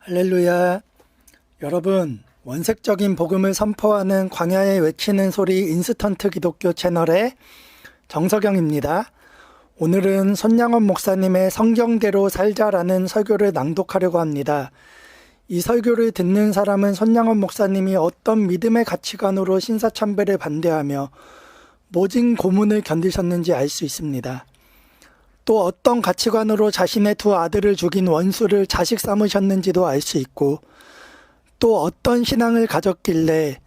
할렐루야. 여러분, 원색적인 복음을 선포하는 광야에 외치는 소리 인스턴트 기독교 채널의 정석영입니다. 오늘은 손양원 목사님의 성경대로 살자라는 설교를 낭독하려고 합니다. 이 설교를 듣는 사람은 손양원 목사님이 어떤 믿음의 가치관으로 신사참배를 반대하며 모진 고문을 견디셨는지 알 수 있습니다. 또 어떤 가치관으로 자신의 두 아들을 죽인 원수를 자식 삼으셨는지도 알 수 있고, 또 어떤 신앙을 가졌길래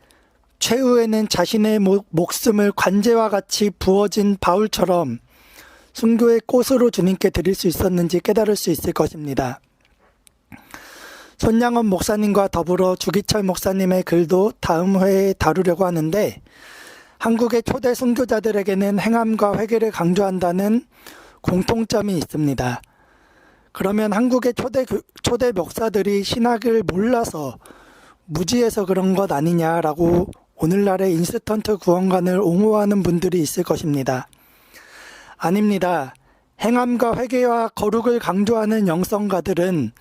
최후에는 자신의 목숨을 관제와 같이 부어진 바울처럼 순교의 꽃으로 주님께 드릴 수 있었는지 깨달을 수 있을 것입니다. 손양원 목사님과 더불어 주기철 목사님의 글도 다음 회에 다루려고 하는데, 한국의 초대 순교자들에게는 행함과 회개를 강조한다는 공통점이 있습니다. 그러면 한국의 초대 목사들이 신학을 몰라서 무지해서 그런 것 아니냐라고 오늘날의 인스턴트 구원관을 옹호하는 분들이 있을 것입니다. 아닙니다. 행함과 회개와 거룩을 강조하는 영성가들은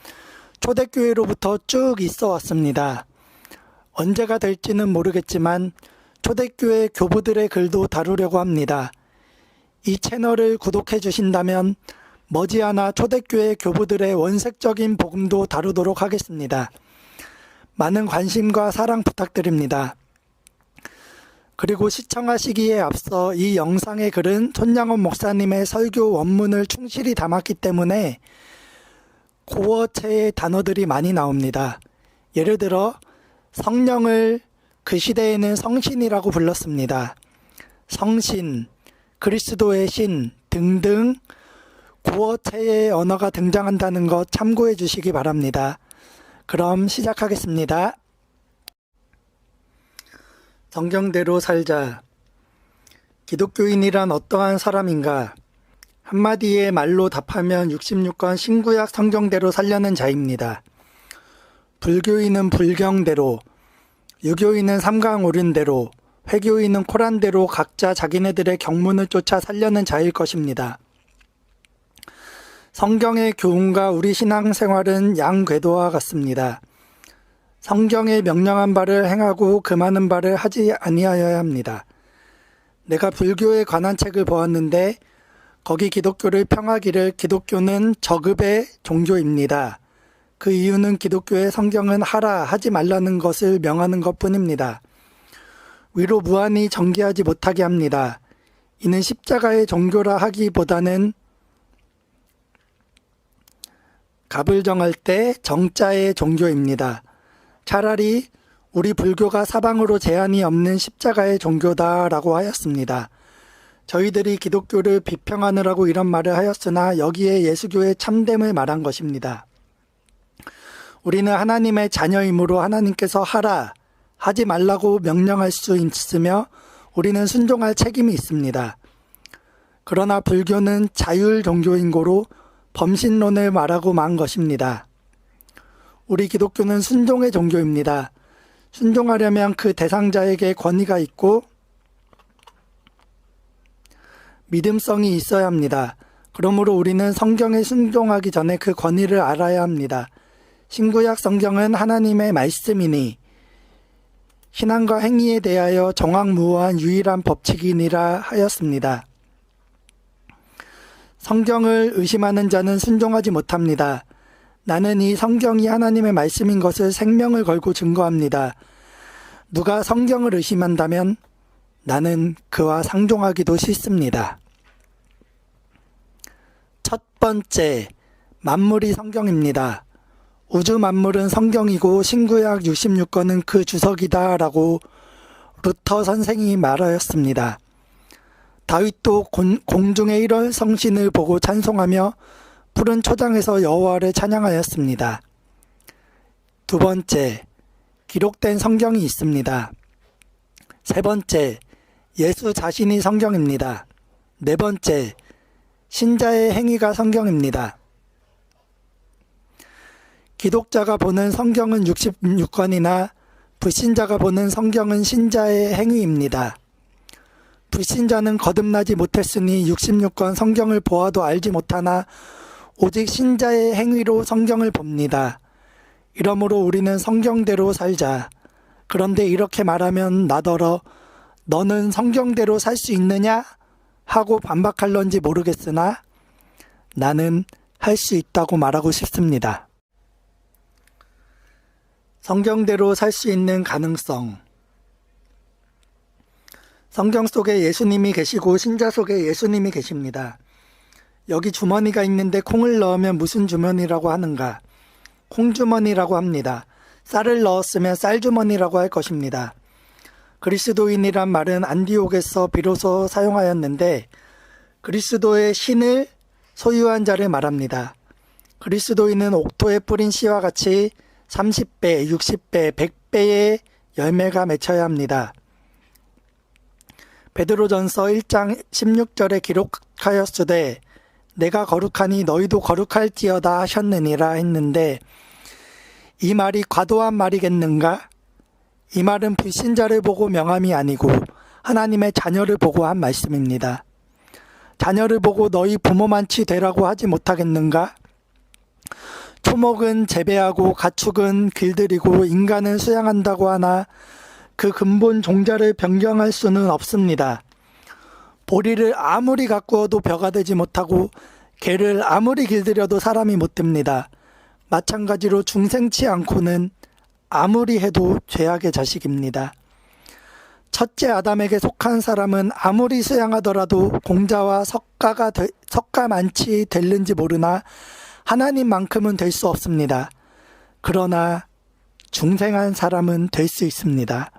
초대교회로부터 쭉 있어 왔습니다. 언제가 될지는 모르겠지만 초대교회 교부들의 글도 다루려고 합니다. 이 채널을 구독해 주신다면 머지않아 초대교회 교부들의 원색적인 복음도 다루도록 하겠습니다. 많은 관심과 사랑 부탁드립니다. 그리고 시청하시기에 앞서 이 영상의 글은 손양원 목사님의 설교 원문을 충실히 담았기 때문에 고어체의 단어들이 많이 나옵니다. 예를 들어 성령을 그 시대에는 성신이라고 불렀습니다. 성신, 그리스도의 신 등등 고어체의 언어가 등장한다는 것 참고해 주시기 바랍니다. 그럼 시작하겠습니다. 성경대로 살자. 기독교인이란 어떠한 사람인가? 한마디의 말로 답하면 66권 신구약 성경대로 살려는 자입니다. 불교인은 불경대로, 유교인은 삼강오륜대로, 회교인은 코란대로 각자 자기네들의 경문을 쫓아 살려는 자일 것입니다. 성경의 교훈과 우리 신앙생활은 양궤도와 같습니다. 성경의 명령한 바를 행하고 금하는 바를 하지 아니하여야 합니다. 내가 불교에 관한 책을 보았는데 거기 기독교를 평하기를 기독교는 저급의 종교입니다. 그 이유는 기독교의 성경은 하라 하지 말라는 것을 명하는 것뿐입니다. 위로 무한히 전개하지 못하게 합니다. 이는 십자가의 종교라 하기보다는 값을 정할 때 정자의 종교입니다. 차라리 우리 불교가 사방으로 제한이 없는 십자가의 종교다라고 하였습니다. 저희들이 기독교를 비평하느라고 이런 말을 하였으나 여기에 예수교의 참됨을 말한 것입니다. 우리는 하나님의 자녀이므로 하나님께서 하라, 하지 말라고 명령할 수 있으며 우리는 순종할 책임이 있습니다. 그러나 불교는 자율 종교인 고로 범신론을 말하고 만 것입니다. 우리 기독교는 순종의 종교입니다. 순종하려면 그 대상자에게 권위가 있고 믿음성이 있어야 합니다. 그러므로 우리는 성경에 순종하기 전에 그 권위를 알아야 합니다. 신구약 성경은 하나님의 말씀이니 신앙과 행위에 대하여 정확무어한 유일한 법칙이니라 하였습니다. 성경을 의심하는 자는 순종하지 못합니다. 나는 이 성경이 하나님의 말씀인 것을 생명을 걸고 증거합니다. 누가 성경을 의심한다면 나는 그와 상종하기도 싫습니다. 첫 번째, 만물이 성경입니다. 우주 만물은 성경이고 신구약 66권은 그 주석이다 라고 루터 선생이 말하였습니다. 다윗도 공중의 1월 성신을 보고 찬송하며 푸른 초장에서 여호와를 찬양하였습니다. 두 번째, 기록된 성경이 있습니다. 세 번째, 예수 자신이 성경입니다. 네 번째, 신자의 행위가 성경입니다. 기독자가 보는 성경은 66권이나 불신자가 보는 성경은 신자의 행위입니다. 불신자는 거듭나지 못했으니 66권 성경을 보아도 알지 못하나 오직 신자의 행위로 성경을 봅니다. 이러므로 우리는 성경대로 살자. 그런데 이렇게 말하면 나더러 너는 성경대로 살 수 있느냐? 하고 반박할런지 모르겠으나 나는 할 수 있다고 말하고 싶습니다. 성경대로 살 수 있는 가능성. 성경 속에 예수님이 계시고 신자 속에 예수님이 계십니다. 여기 주머니가 있는데 콩을 넣으면 무슨 주머니라고 하는가? 콩주머니라고 합니다. 쌀을 넣었으면 쌀주머니라고 할 것입니다. 그리스도인이란 말은 안디옥에서 비로소 사용하였는데 그리스도의 신을 소유한 자를 말합니다. 그리스도인은 옥토에 뿌린 씨와 같이 30배, 60배, 100배의 열매가 맺혀야 합니다. 베드로전서 1장 16절에 기록하였으되 내가 거룩하니 너희도 거룩할지어다 하셨느니라 했는데 이 말이 과도한 말이겠는가? 이 말은 불신자를 보고 명함이 아니고 하나님의 자녀를 보고 한 말씀입니다. 자녀를 보고 너희 부모만치 되라고 하지 못하겠는가? 초목은 재배하고 가축은 길들이고 인간은 수양한다고 하나 그 근본 종자를 변경할 수는 없습니다. 보리를 아무리 가꾸어도 벼가 되지 못하고 개를 아무리 길들여도 사람이 못 됩니다. 마찬가지로 중생치 않고는 아무리 해도 죄악의 자식입니다. 첫째 아담에게 속한 사람은 아무리 수양하더라도 공자와 석가만치 될는지 모르나 하나님만큼은 될 수 없습니다. 그러나 중생한 사람은 될 수 있습니다.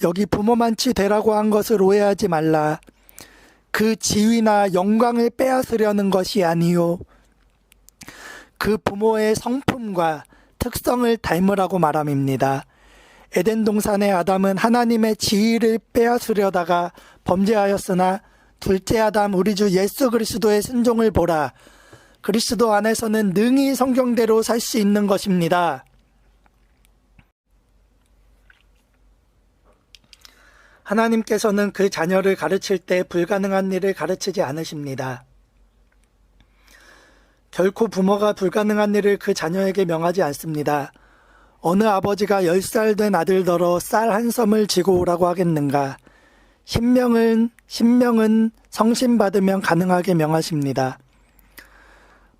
여기 부모만치 되라고 한 것을 오해하지 말라. 그 지위나 영광을 빼앗으려는 것이 아니요 그 부모의 성품과 특성을 닮으라고 말함입니다. 에덴 동산의 아담은 하나님의 지위를 빼앗으려다가 범죄하였으나 둘째 아담 우리 주 예수 그리스도의 순종을 보라. 그리스도 안에서는 능히 성경대로 살 수 있는 것입니다. 하나님께서는 그 자녀를 가르칠 때 불가능한 일을 가르치지 않으십니다. 결코 부모가 불가능한 일을 그 자녀에게 명하지 않습니다. 어느 아버지가 10살 된 아들더러 쌀 한 섬을 지고 오라고 하겠는가? 신명은 성신받으면 가능하게 명하십니다.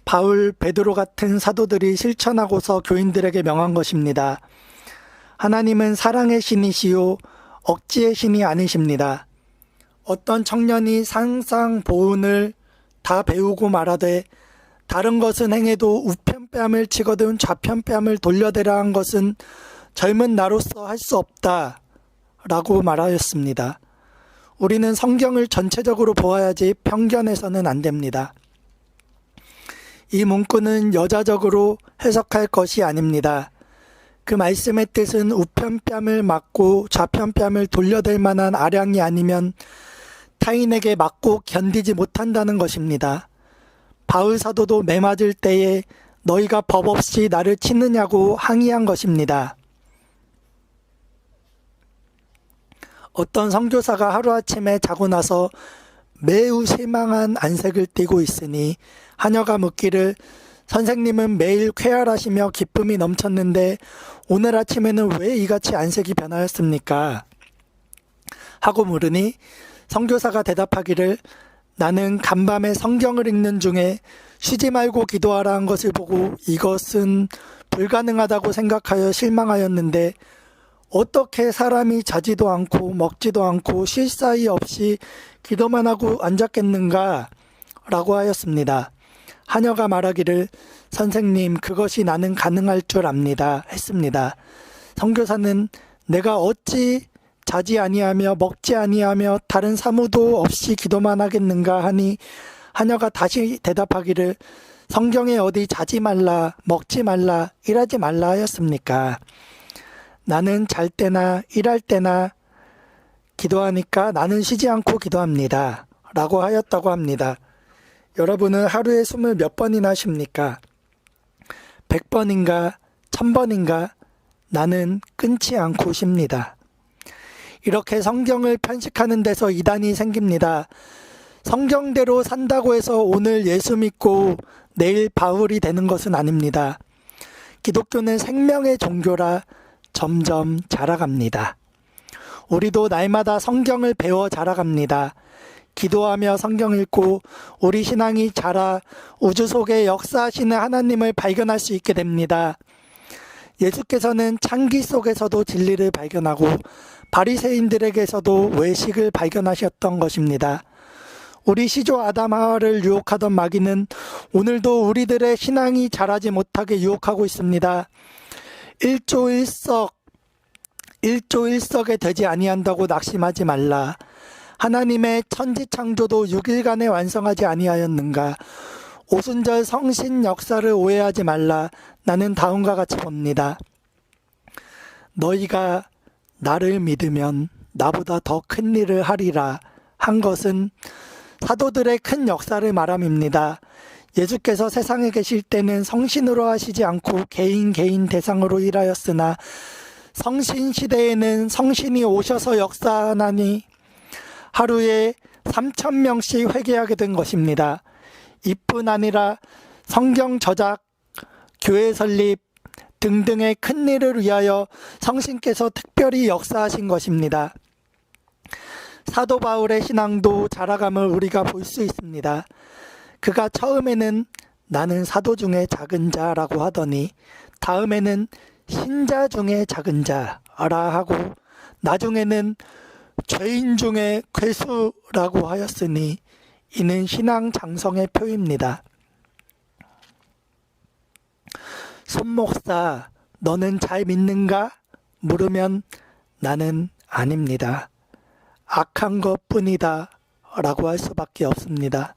바울, 베드로 같은 사도들이 실천하고서 교인들에게 명한 것입니다. 하나님은 사랑의 신이시요 억지의 신이 아니십니다. 어떤 청년이 상상보훈을 다 배우고 말하되 다른 것은 행해도 우편뺨을 치거든 좌편뺨을 돌려대라 한 것은 젊은 나로서 할 수 없다 라고 말하였습니다. 우리는 성경을 전체적으로 보아야지 편견해서는 안 됩니다. 이 문구는 여자적으로 해석할 것이 아닙니다. 그 말씀의 뜻은 우편뺨을 맞고 좌편뺨을 돌려댈 만한 아량이 아니면 타인에게 맞고 견디지 못한다는 것입니다. 바울 사도도 매맞을 때에 너희가 법 없이 나를 치느냐고 항의한 것입니다. 어떤 선교사가 하루아침에 자고 나서 매우 실망한 안색을 띠고 있으니 하녀가 묻기를 선생님은 매일 쾌활하시며 기쁨이 넘쳤는데 오늘 아침에는 왜 이같이 안색이 변하였습니까? 하고 물으니 선교사가 대답하기를 나는 간밤에 성경을 읽는 중에 쉬지 말고 기도하라 한 것을 보고 이것은 불가능하다고 생각하여 실망하였는데 어떻게 사람이 자지도 않고 먹지도 않고 쉴 사이 없이 기도만 하고 앉았겠는가? 라고 하였습니다. 하녀가 말하기를 선생님 그것이 나는 가능할 줄 압니다 했습니다. 선교사는 내가 어찌 자지 아니하며 먹지 아니하며 다른 사무도 없이 기도만 하겠는가 하니 하녀가 다시 대답하기를 성경에 어디 자지 말라 먹지 말라 일하지 말라 하였습니까? 나는 잘 때나 일할 때나 기도하니까 나는 쉬지 않고 기도합니다 라고 하였다고 합니다. 여러분은 하루에 숨을 몇 번이나 쉽니까? 100번인가 1000번인가? 나는 끊지 않고 쉽니다. 이렇게 성경을 편식하는 데서 이단이 생깁니다. 성경대로 산다고 해서 오늘 예수 믿고 내일 바울이 되는 것은 아닙니다. 기독교는 생명의 종교라 점점 자라갑니다. 우리도 날마다 성경을 배워 자라갑니다. 기도하며 성경 읽고 우리 신앙이 자라 우주 속에 역사하시는 하나님을 발견할 수 있게 됩니다. 예수께서는 창기 속에서도 진리를 발견하고 바리새인들에게서도 외식을 발견하셨던 것입니다. 우리 시조 아담 하와를 유혹하던 마귀는 오늘도 우리들의 신앙이 자라지 못하게 유혹하고 있습니다. 일조일석에 되지 아니한다고 낙심하지 말라. 하나님의 천지창조도 6일간에 완성하지 아니하였는가. 오순절 성신 역사를 오해하지 말라. 나는 다음과 같이 봅니다. 너희가 나를 믿으면 나보다 더 큰 일을 하리라 한 것은 사도들의 큰 역사를 말함입니다. 예수께서 세상에 계실 때는 성신으로 하시지 않고 개인 대상으로 일하였으나 성신 시대에는 성신이 오셔서 역사하나니 하루에 3,000명씩 회개하게 된 것입니다. 이뿐 아니라 성경 저작, 교회 설립 등등의 큰 일을 위하여 성신께서 특별히 역사하신 것입니다. 사도 바울의 신앙도 자라감을 우리가 볼 수 있습니다. 그가 처음에는 나는 사도 중에 작은 자라고 하더니 다음에는 신자 중에 작은 자라 하고 나중에는 죄인 중에 괴수라고 하였으니 이는 신앙 장성의 표입니다. 손목사, 너는 잘 믿는가? 물으면 나는 아닙니다. 악한 것뿐이다 라고 할 수밖에 없습니다.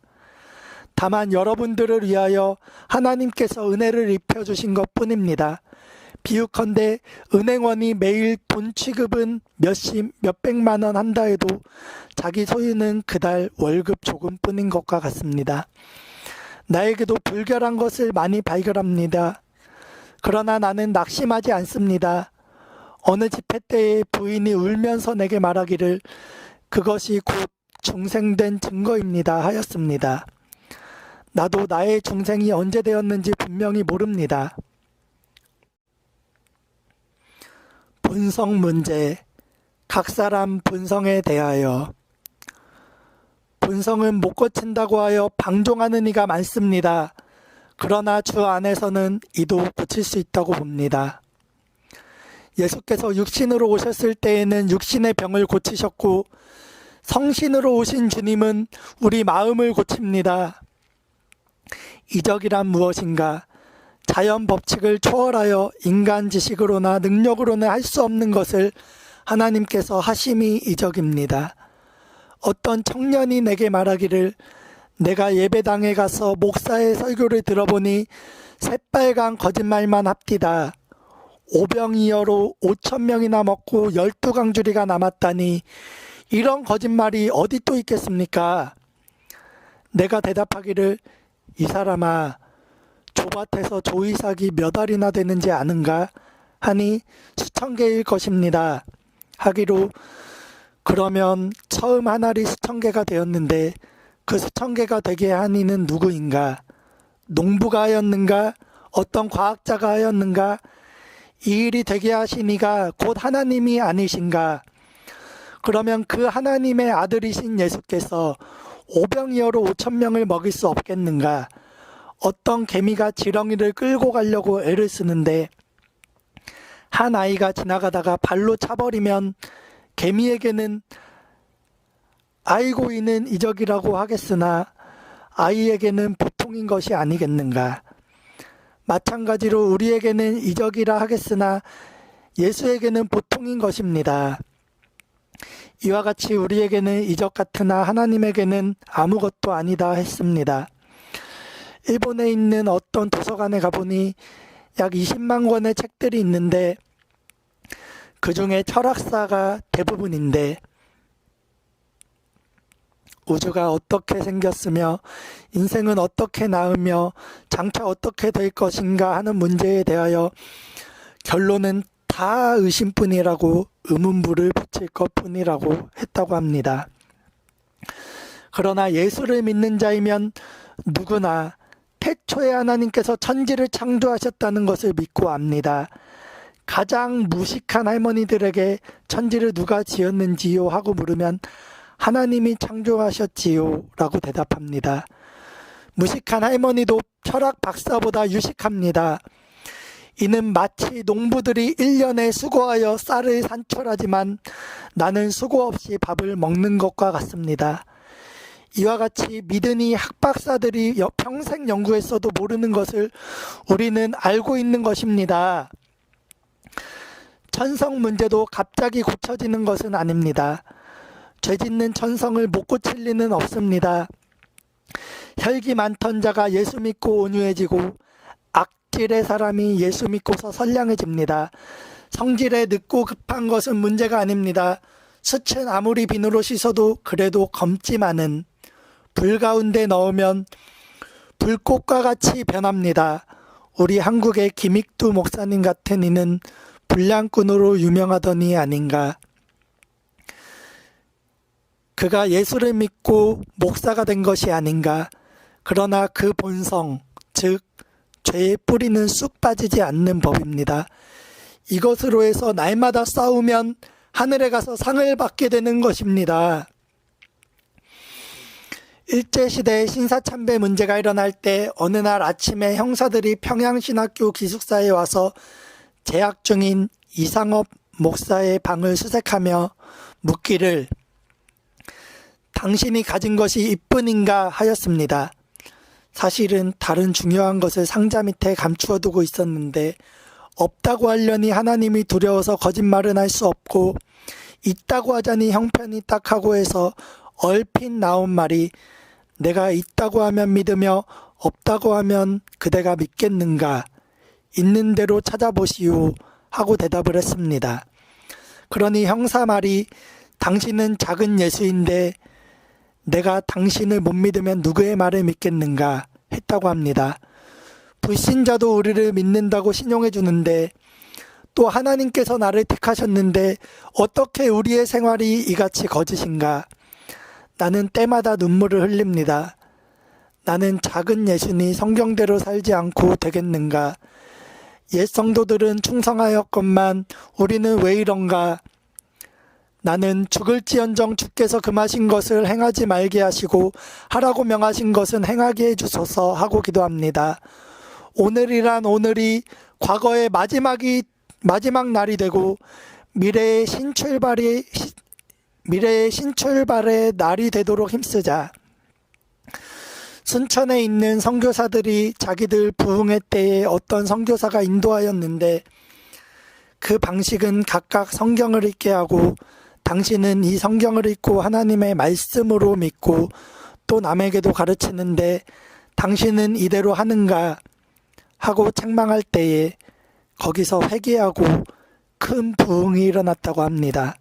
다만 여러분들을 위하여 하나님께서 은혜를 입혀주신 것뿐입니다. 비유컨대 은행원이 매일 돈 취급은 몇백만 원 한다 해도 자기 소유는 그달 월급 조금뿐인 것과 같습니다. 나에게도 불결한 것을 많이 발견합니다. 그러나 나는 낙심하지 않습니다. 어느 집회 때에 부인이 울면서 내게 말하기를 그것이 곧 중생된 증거입니다 하였습니다. 나도 나의 중생이 언제 되었는지 분명히 모릅니다. 본성 문제, 각 사람 본성에 대하여 본성은 못 고친다고 하여 방종하는 이가 많습니다. 그러나 주 안에서는 이도 고칠 수 있다고 봅니다. 예수께서 육신으로 오셨을 때에는 육신의 병을 고치셨고 성신으로 오신 주님은 우리 마음을 고칩니다. 이적이란 무엇인가? 자연 법칙을 초월하여 인간 지식으로나 능력으로는 할 수 없는 것을 하나님께서 하심이 이적입니다. 어떤 청년이 내게 말하기를 내가 예배당에 가서 목사의 설교를 들어보니 새빨간 거짓말만 합디다. 오병이어로 5,000명이나 먹고 12강주리가 남았다니 이런 거짓말이 어디 또 있겠습니까? 내가 대답하기를 이 사람아 조밭에서 조이삭이 몇 알이나 되는지 아는가? 하니 수천 개일 것입니다. 하기로 그러면 처음 한 알이 수천 개가 되었는데 그 수천 개가 되게 한 이는 누구인가? 농부가 하였는가? 어떤 과학자가 하였는가? 이 일이 되게 하신 이가 곧 하나님이 아니신가? 그러면 그 하나님의 아들이신 예수께서 오병이어로 5,000명을 먹일 수 없겠는가? 어떤 개미가 지렁이를 끌고 가려고 애를 쓰는데 한 아이가 지나가다가 발로 차버리면 개미에게는 아이고 이는 이적이라고 하겠으나 아이에게는 보통인 것이 아니겠는가? 마찬가지로 우리에게는 이적이라 하겠으나 예수에게는 보통인 것입니다. 이와 같이 우리에게는 이적 같으나 하나님에게는 아무것도 아니다 했습니다. 일본에 있는 어떤 도서관에 가보니 약 20만 권의 책들이 있는데 그 중에 철학사가 대부분인데 우주가 어떻게 생겼으며 인생은 어떻게 나으며 장차 어떻게 될 것인가 하는 문제에 대하여 결론은 다 의심뿐이라고 의문부를 붙일 것뿐이라고 했다고 합니다. 그러나 예수를 믿는 자이면 누구나 태초에 하나님께서 천지를 창조하셨다는 것을 믿고 압니다. 가장 무식한 할머니들에게 천지를 누가 지었는지요? 하고 물으면 하나님이 창조하셨지요? 라고 대답합니다. 무식한 할머니도 철학 박사보다 유식합니다. 이는 마치 농부들이 1년에 수고하여 쌀을 산출하지만 나는 수고 없이 밥을 먹는 것과 같습니다. 이와 같이 믿으니 학박사들이 평생 연구했어도 모르는 것을 우리는 알고 있는 것입니다. 천성 문제도 갑자기 고쳐지는 것은 아닙니다. 죄짓는 천성을 못 고칠 리는 없습니다. 혈기 많던 자가 예수 믿고 온유해지고 악질의 사람이 예수 믿고서 선량해집니다. 성질에 늦고 급한 것은 문제가 아닙니다. 숯은 아무리 비누로 씻어도 그래도 검지 많은 불 가운데 넣으면 불꽃과 같이 변합니다. 우리 한국의 김익두 목사님 같은 이는 불량꾼으로 유명하더니 아닌가. 그가 예수를 믿고 목사가 된 것이 아닌가. 그러나 그 본성, 즉 죄의 뿌리는 쑥 빠지지 않는 법입니다. 이것으로 해서 날마다 싸우면 하늘에 가서 상을 받게 되는 것입니다. 일제시대에 신사참배 문제가 일어날 때 어느 날 아침에 형사들이 평양신학교 기숙사에 와서 재학 중인 이상업 목사의 방을 수색하며 묻기를 당신이 가진 것이 이뿐인가 하였습니다. 사실은 다른 중요한 것을 상자 밑에 감추어 두고 있었는데 없다고 하려니 하나님이 두려워서 거짓말은 할 수 없고 있다고 하자니 형편이 딱하고 해서 얼핏 나온 말이 내가 있다고 하면 믿으며 없다고 하면 그대가 믿겠는가? 있는 대로 찾아보시오 하고 대답을 했습니다. 그러니 형사 말이 당신은 작은 예수인데 내가 당신을 못 믿으면 누구의 말을 믿겠는가 했다고 합니다. 불신자도 우리를 믿는다고 신용해 주는데 또 하나님께서 나를 택하셨는데 어떻게 우리의 생활이 이같이 거짓인가? 나는 때마다 눈물을 흘립니다. 나는 작은 예수니 성경대로 살지 않고 되겠는가? 옛 성도들은 충성하였건만 우리는 왜 이런가? 나는 죽을지언정 주께서 금하신 것을 행하지 말게 하시고 하라고 명하신 것은 행하게 해주소서 하고 기도합니다. 오늘이란 오늘이 과거의 마지막 날이 되고 미래의 신출발의 날이 되도록 힘쓰자. 순천에 있는 선교사들이 자기들 부흥회 때에 어떤 선교사가 인도하였는데 그 방식은 각각 성경을 읽게 하고 당신은 이 성경을 읽고 하나님의 말씀으로 믿고 또 남에게도 가르치는데 당신은 이대로 하는가 하고 책망할 때에 거기서 회개하고 큰 부흥이 일어났다고 합니다.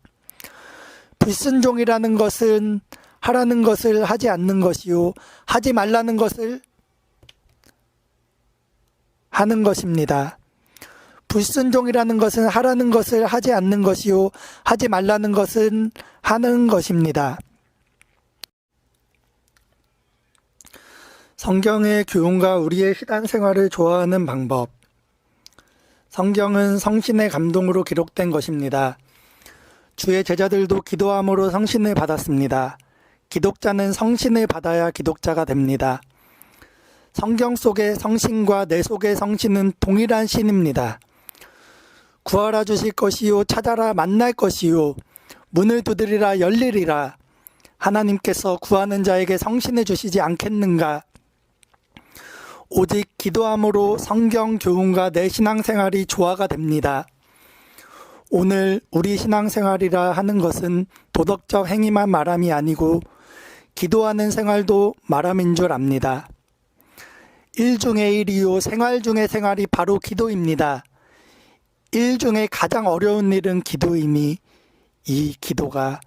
불순종이라는 것은 하라는 것을 하지 않는 것이요 하지 말라는 것을 하는 것입니다. 불순종이라는 것은 하라는 것을 하지 않는 것이요 하지 말라는 것은 하는 것입니다. 성경의 교훈과 우리의 신앙생활을 좋아하는 방법. 성경은 성신의 감동으로 기록된 것입니다. 주의 제자들도 기도함으로 성신을 받았습니다. 기독자는 성신을 받아야 기독자가 됩니다. 성경 속의 성신과 내 속의 성신은 동일한 신입니다. 구하라 주실 것이요 찾아라 만날 것이요 문을 두드리라 열리리라. 하나님께서 구하는 자에게 성신을 주시지 않겠는가? 오직 기도함으로 성경 교훈과 내 신앙생활이 조화가 됩니다. 오늘 우리 신앙생활이라 하는 것은 도덕적 행위만 말함이 아니고 기도하는 생활도 말함인 줄 압니다. 일 중에 일이요 생활 중에 생활이 바로 기도입니다. 일 중에 가장 어려운 일은 기도이니 이 기도가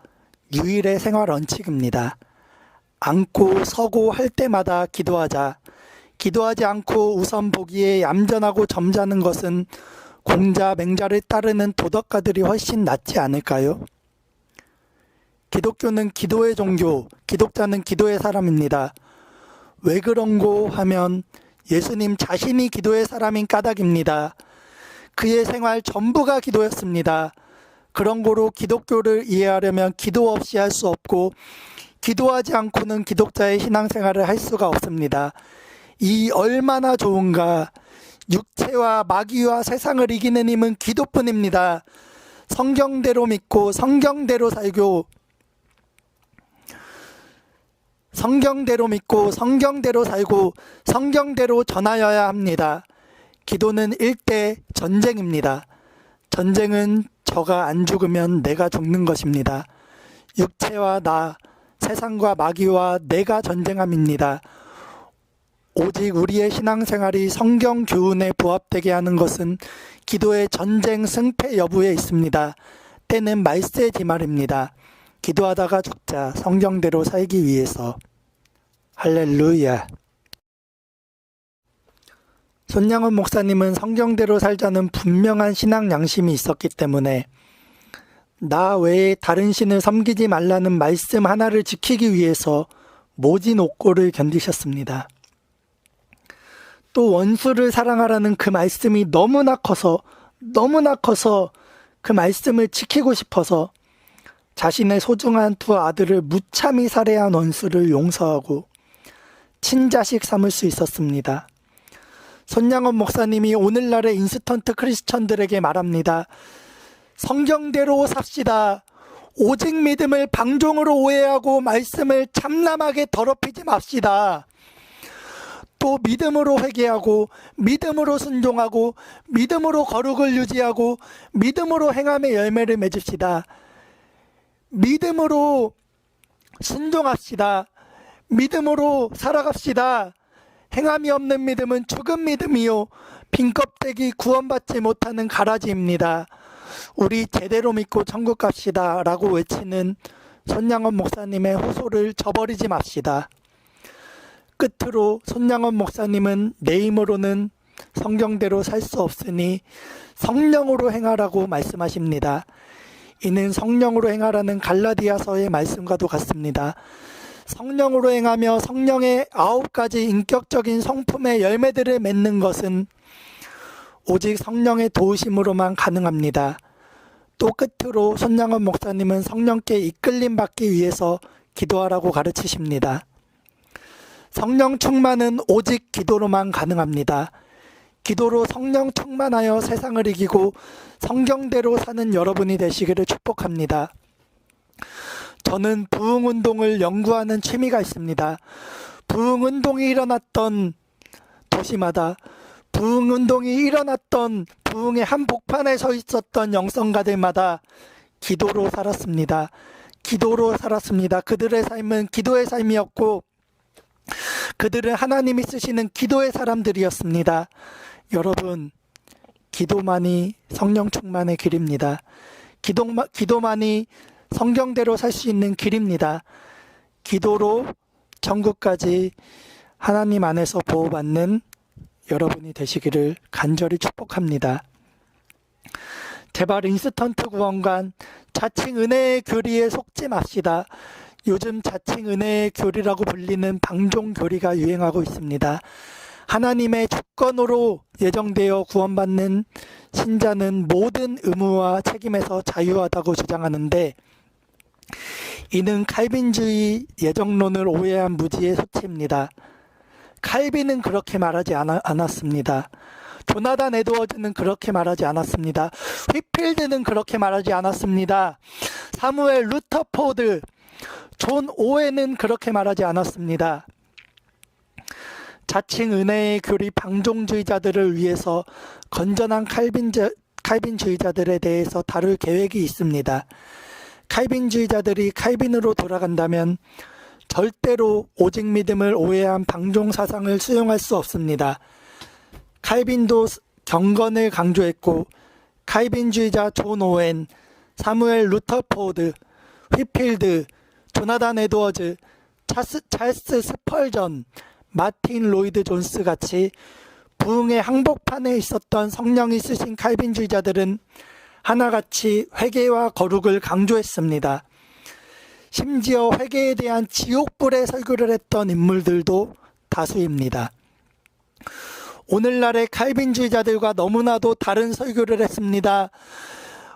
유일의 생활 원칙입니다. 앉고 서고 할 때마다 기도하자. 기도하지 않고 우선 보기에 얌전하고 점잖은 것은 공자 맹자를 따르는 도덕가들이 훨씬 낫지 않을까요? 기독교는 기도의 종교, 기독자는 기도의 사람입니다. 왜 그런고 하면 예수님 자신이 기도의 사람인 까닭입니다. 그의 생활 전부가 기도였습니다. 그런 거로 기독교를 이해하려면 기도 없이 할 수 없고 기도하지 않고는 기독자의 신앙생활을 할 수가 없습니다. 이 얼마나 좋은가. 육체와 마귀와 세상을 이기는 힘은 기도뿐입니다. 성경대로 믿고 성경대로 살고 성경대로 믿고 성경대로 살고 성경대로 전하여야 합니다. 기도는 일대 전쟁입니다. 전쟁은 저가 안 죽으면 내가 죽는 것입니다. 육체와 나, 세상과 마귀와 내가 전쟁함입니다. 오직 우리의 신앙생활이 성경 교훈에 부합되게 하는 것은 기도의 전쟁 승패 여부에 있습니다. 때는 말세지 말입니다. 기도하다가 죽자. 성경대로 살기 위해서. 할렐루야. 손양원 목사님은 성경대로 살자는 분명한 신앙 양심이 있었기 때문에 나 외에 다른 신을 섬기지 말라는 말씀 하나를 지키기 위해서 모진 옥고를 견디셨습니다. 또 원수를 사랑하라는 그 말씀이 너무나 커서 그 말씀을 지키고 싶어서 자신의 소중한 두 아들을 무참히 살해한 원수를 용서하고 친자식 삼을 수 있었습니다. 손양원 목사님이 오늘날의 인스턴트 크리스천들에게 말합니다. 성경대로 삽시다. 오직 믿음을 방종으로 오해하고 말씀을 참남하게 더럽히지 맙시다. 또 믿음으로 회개하고 믿음으로 순종하고 믿음으로 거룩을 유지하고 믿음으로 행함의 열매를 맺읍시다. 믿음으로 순종합시다. 믿음으로 살아갑시다. 행함이 없는 믿음은 죽은 믿음이요 빈 껍데기 구원받지 못하는 가라지입니다. 우리 제대로 믿고 천국 갑시다 라고 외치는 손양원 목사님의 호소를 저버리지 맙시다. 끝으로 손양원 목사님은 내 힘으로는 성경대로 살 수 없으니 성령으로 행하라고 말씀하십니다. 이는 성령으로 행하라는 갈라디아서의 말씀과도 같습니다. 성령으로 행하며 성령의 9가지 인격적인 성품의 열매들을 맺는 것은 오직 성령의 도우심으로만 가능합니다. 또 끝으로 손양원 목사님은 성령께 이끌림 받기 위해서 기도하라고 가르치십니다. 성령 충만은 오직 기도로만 가능합니다. 기도로 성령 충만하여 세상을 이기고 성경대로 사는 여러분이 되시기를 축복합니다. 저는 부흥운동을 연구하는 취미가 있습니다. 부흥운동이 일어났던 도시마다 부흥운동이 일어났던 부흥의 한복판에 서 있었던 영성가들마다 기도로 살았습니다. 기도로 살았습니다. 그들의 삶은 기도의 삶이었고 그들은 하나님이 쓰시는 기도의 사람들이었습니다. 여러분, 기도만이 성령 충만의 길입니다. 기도만이 성경대로 살 수 있는 길입니다. 기도로 천국까지 하나님 안에서 보호받는 여러분이 되시기를 간절히 축복합니다. 제발 인스턴트 구원관 자칭 은혜의 교리에 속지 맙시다. 요즘 자칭 은혜의 교리라고 불리는 방종 교리가 유행하고 있습니다. 하나님의 주권으로 예정되어 구원받는 신자는 모든 의무와 책임에서 자유하다고 주장하는데 이는 칼빈주의 예정론을 오해한 무지의 소치입니다. 칼빈은 그렇게 말하지 않았습니다. 조나단 에드워즈는 그렇게 말하지 않았습니다. 휘필드는 그렇게 말하지 않았습니다. 사무엘 루터포드, 존 오웬은 그렇게 말하지 않았습니다. 자칭 은혜의 교리 방종주의자들을 위해서 건전한 칼빈주의자들에 대해서 다룰 계획이 있습니다. 칼빈주의자들이 칼빈으로 돌아간다면 절대로 오직 믿음을 오해한 방종 사상을 수용할 수 없습니다. 칼빈도 경건을 강조했고 칼빈주의자 존 오웬, 사무엘 루터포드, 휘필드, 조나단 에드워즈, 찰스 스펄전, 마틴 로이드 존스 같이 부흥의 항복판에 있었던 성령이 쓰신 칼빈주의자들은 하나같이 회개와 거룩을 강조했습니다. 심지어 회개에 대한 지옥불의 설교를 했던 인물들도 다수입니다. 오늘날의 칼빈주의자들과 너무나도 다른 설교를 했습니다.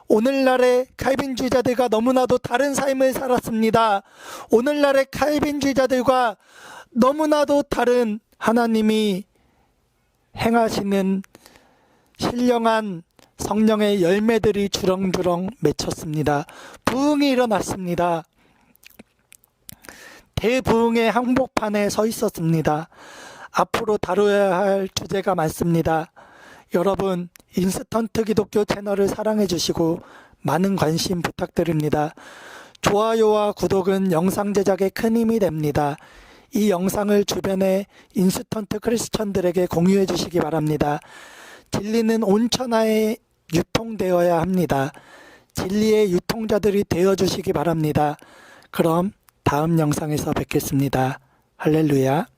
오늘날의 칼빈주의자들과 너무나도 다른 삶을 살았습니다. 오늘날의 칼빈주의자들과 너무나도 다른 하나님이 행하시는 신령한 성령의 열매들이 주렁주렁 맺혔습니다. 부흥이 일어났습니다. 대부흥의 항복판에 서 있었습니다. 앞으로 다루어야 할 주제가 많습니다. 여러분, 인스턴트 기독교 채널을 사랑해 주시고 많은 관심 부탁드립니다. 좋아요와 구독은 영상 제작에 큰 힘이 됩니다. 이 영상을 주변의 인스턴트 크리스천들에게 공유해 주시기 바랍니다. 진리는 온천하에 유통되어야 합니다. 진리의 유통자들이 되어 주시기 바랍니다. 그럼 다음 영상에서 뵙겠습니다. 할렐루야.